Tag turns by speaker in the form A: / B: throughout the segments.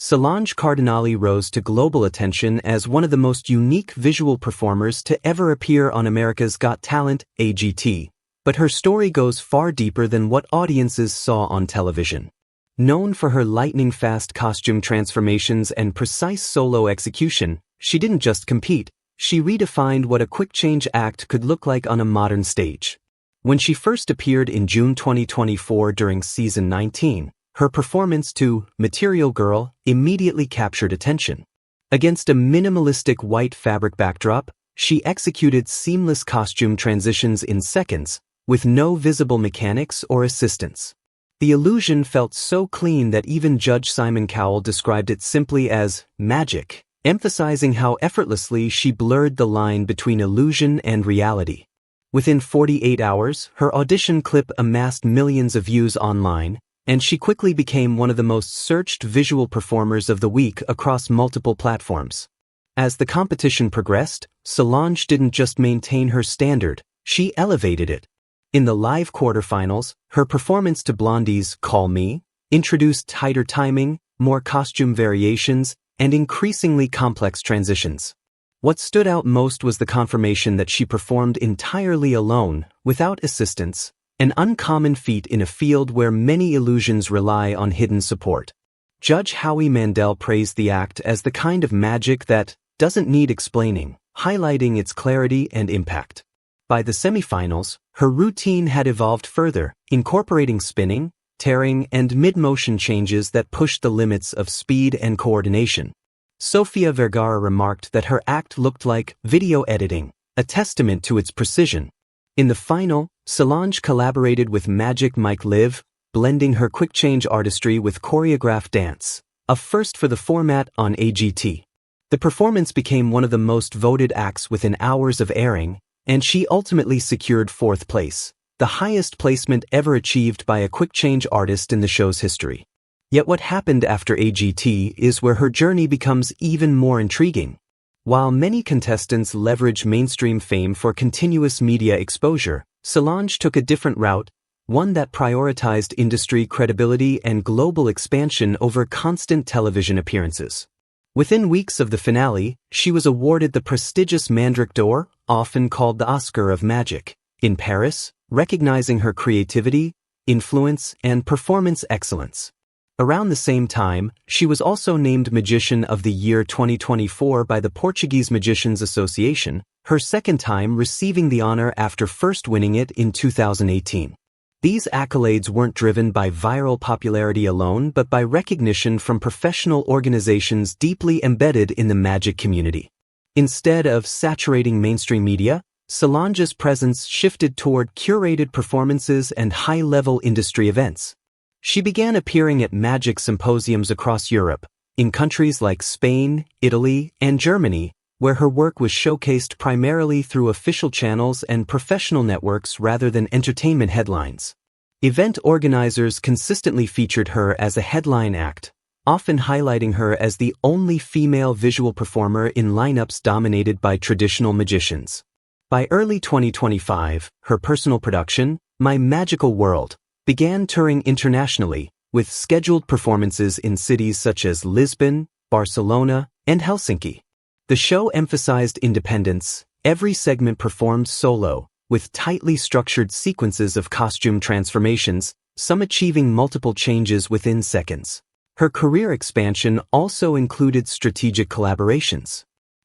A: Solange Kardinaly rose to global attention as one of the most unique visual performers to ever appear on America's Got Talent, AGT. But her story goes far deeper than what audiences saw on television. Known for her lightning-fast costume transformations and precise solo execution, she didn't just compete, she redefined what a quick-change act could look like on a modern stage. When she first appeared in June 2024 during Season 19, her performance to Material Girl immediately captured attention. Against a minimalistic white fabric backdrop, she executed seamless costume transitions in seconds, with no visible mechanics or assistance. The illusion felt so clean that even Judge Simon Cowell described it simply as magic, emphasizing how effortlessly she blurred the line between illusion and reality. Within 48 hours, her audition clip amassed millions of views online, and she quickly became one of the most searched visual performers of the week across multiple platforms. As the competition progressed, Solange didn't just maintain her standard, she elevated it. In the live quarterfinals, her performance to Blondie's Call Me introduced tighter timing, more costume variations, and increasingly complex transitions. What stood out most was the confirmation that she performed entirely alone, without assistance, an uncommon feat in a field where many illusions rely on hidden support. Judge Howie Mandel praised the act as the kind of magic that doesn't need explaining, highlighting its clarity and impact. By the semifinals, her routine had evolved further, incorporating spinning, tearing, and mid-motion changes that pushed the limits of speed and coordination. Sofia Vergara remarked that her act looked like video editing, a testament to its precision. In the final, Solange collaborated with Magic Mike Live, blending her quick-change artistry with choreographed dance, a first for the format on AGT. The performance became one of the most voted acts within hours of airing, and she ultimately secured fourth place, the highest placement ever achieved by a quick-change artist in the show's history. Yet what happened after AGT is where her journey becomes even more intriguing. While many contestants leverage mainstream fame for continuous media exposure, Solange took a different route, one that prioritized industry credibility and global expansion over constant television appearances. Within weeks of the finale, she was awarded the prestigious Mandrake d'Or, often called the Oscar of Magic, in Paris, recognizing her creativity, influence, and performance excellence. Around the same time, she was also named Magician of the Year 2024 by the Portuguese Magicians Association, her second time receiving the honor after first winning it in 2018. These accolades weren't driven by viral popularity alone but by recognition from professional organizations deeply embedded in the magic community. Instead of saturating mainstream media, Solange's presence shifted toward curated performances and high-level industry events. She began appearing at magic symposiums across Europe, in countries like Spain, Italy, and Germany, where her work was showcased primarily through official channels and professional networks rather than entertainment headlines. Event organizers consistently featured her as a headline act, often highlighting her as the only female visual performer in lineups dominated by traditional magicians. By early 2025, her personal production, My Magical World, began touring internationally, with scheduled performances in cities such as Lisbon, Barcelona, and Helsinki. The show emphasized independence, every segment performed solo, with tightly structured sequences of costume transformations, some achieving multiple changes within seconds. Her career expansion also included strategic collaborations.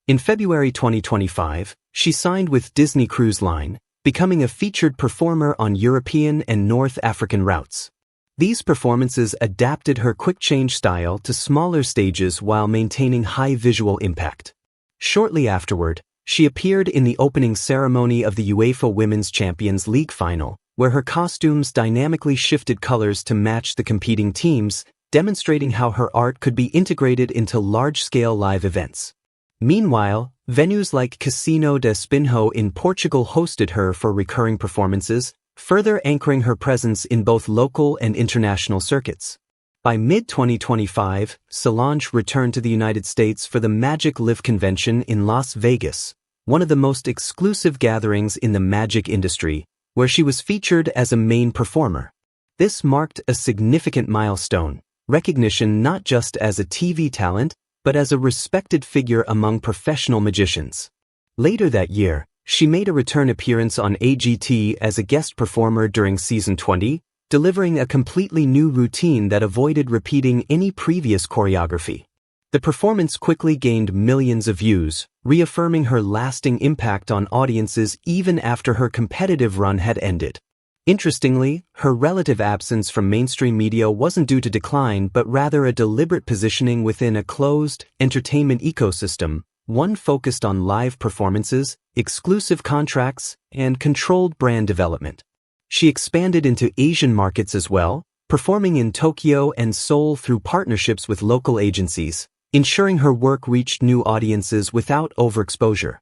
A: In February 2025, she signed with Disney Cruise Line, becoming a featured performer on European and North African routes. These performances adapted her quick-change style to smaller stages while maintaining high visual impact. Shortly afterward, she appeared in the opening ceremony of the UEFA Women's Champions League final, where her costumes dynamically shifted colors to match the competing teams, demonstrating how her art could be integrated into large-scale live events. Meanwhile, venues like Casino de Espinho in Portugal hosted her for recurring performances, further anchoring her presence in both local and international circuits. By mid-2025, Solange returned to the United States for the Magic Live convention in Las Vegas, one of the most exclusive gatherings in the magic industry, where she was featured as a main performer. This marked a significant milestone, recognition not just as a TV talent, but as a respected figure among professional magicians. Later that year, she made a return appearance on AGT as a guest performer during season 20, delivering a completely new routine that avoided repeating any previous choreography. The performance quickly gained millions of views, reaffirming her lasting impact on audiences even after her competitive run had ended. Interestingly, her relative absence from mainstream media wasn't due to decline but rather a deliberate positioning within a closed, entertainment ecosystem, one focused on live performances, exclusive contracts, and controlled brand development. She expanded into Asian markets as well, performing in Tokyo and Seoul through partnerships with local agencies, ensuring her work reached new audiences without overexposure.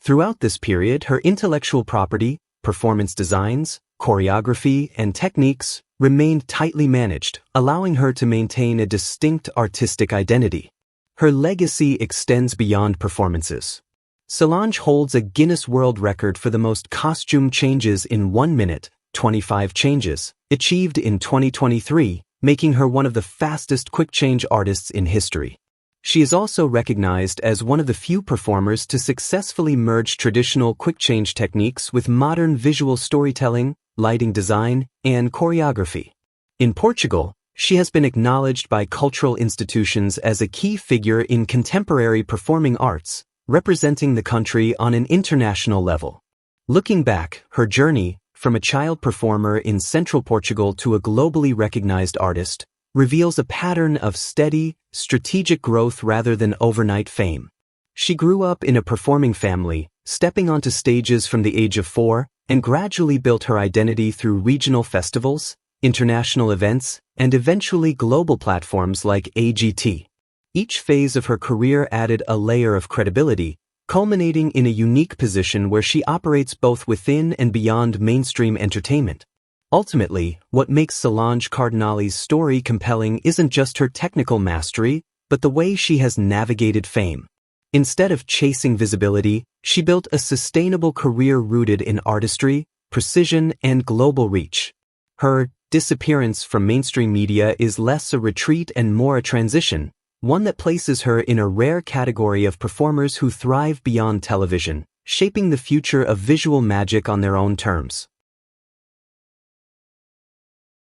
A: Throughout this period, her intellectual property, performance designs, choreography, and techniques remained tightly managed, allowing her to maintain a distinct artistic identity. Her legacy extends beyond performances. Solange holds a Guinness World Record for the most costume changes in 1 minute, 25 changes, achieved in 2023, making her one of the fastest quick-change artists in history. She is also recognized as one of the few performers to successfully merge traditional quick-change techniques with modern visual storytelling, lighting design, and choreography. In Portugal, she has been acknowledged by cultural institutions as a key figure in contemporary performing arts, representing the country on an international level. Looking back, her journey, from a child performer in central Portugal to a globally recognized artist, reveals a pattern of steady, strategic growth rather than overnight fame. She grew up in a performing family, stepping onto stages from the age of 4, and gradually built her identity through regional festivals, international events, and eventually global platforms like AGT. Each phase of her career added a layer of credibility, culminating in a unique position where she operates both within and beyond mainstream entertainment. Ultimately, what makes Solange Kardinaly's story compelling isn't just her technical mastery, but the way she has navigated fame. Instead of chasing visibility, she built a sustainable career rooted in artistry, precision, and global reach. Her disappearance from mainstream media is less a retreat and more a transition, one that places her in a rare category of performers who thrive beyond television, shaping the future of visual magic on their own terms.